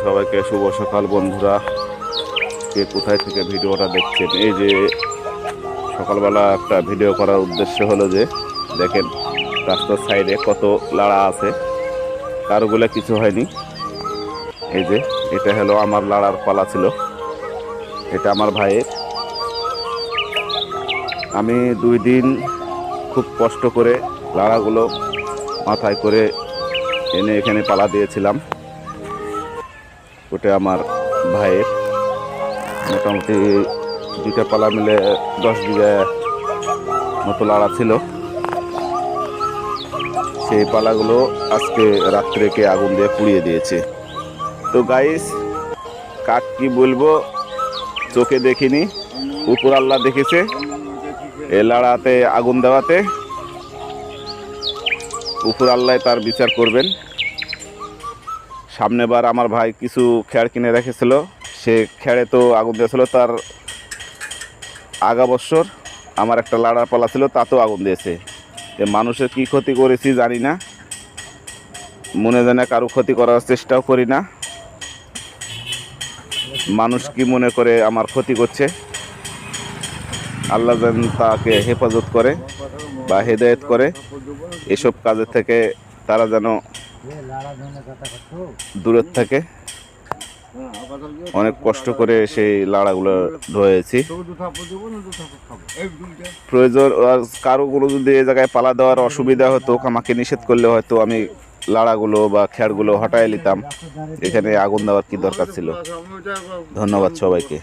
সবাইকে শুভ সকাল বন্ধুরা, কে কোথায় থেকে ভিডিওটা দেখছেন। এই যে সকালবেলা একটা ভিডিও করার উদ্দেশ্য হলো যে দেখেন রাস্তার সাইডে কত লাড়া আছে, কারোগুলো কিছু হয়নি। এই যে এটা হলো আমার লাড়ার পালা ছিল, এটা আমার ভাইয়ের। আমি 2 দিন খুব কষ্ট করে লাড়াগুলো মাথায় করে এনে এখানে পালা দিয়েছিলাম। ওটা আমার ভাইয়ের, মোটামুটি 2টা পালা মিলে 10 বিঘা মতো লাড়া ছিল। সেই পালাগুলো আজকে রাত্রে কে আগুন দিয়ে পুড়িয়ে দিয়েছে। তো গাইস, কাক কি বলবো, চোখে দেখিনি, উপর আল্লাহ দেখেছে। এ লাড়াতে আগুন দেওয়াতে উপর আল্লাহ তার বিচার করবেন। সামনেবার আমার ভাই কিছু খ্যাড় কিনে রেখেছিল, সে খ্যাড়ে তো আগুন দিয়েছিল। তার আগা বছর আমার একটা লাড়ার পালা ছিল, তাতেও আগুন দিয়েছে। মানুষের কি ক্ষতি করেছি জানি না, মনে জানে কারো ক্ষতি করার চেষ্টাও করি না। মানুষ কি মনে করে আমার ক্ষতি করছে, আল্লাহ যেন তাকে হেফাজত করে বা হেদায়েত করে। এসব কাজের থেকে তারা যেন দূরের থাকে। অনেক কষ্ট করে সেই লাড়াগুলো ধয়েছি। প্রয়োজন কারো কোনো যদি এই জায়গায় পালা দেওয়ার অসুবিধা হতো, আমাকে নিষেধ করলে হয়তো আমি লাড়াগুলো বা খ্যাড়গুলো হটাই নিতাম। এখানে আগুন দেওয়ার কি দরকার ছিল। ধন্যবাদ সবাইকে।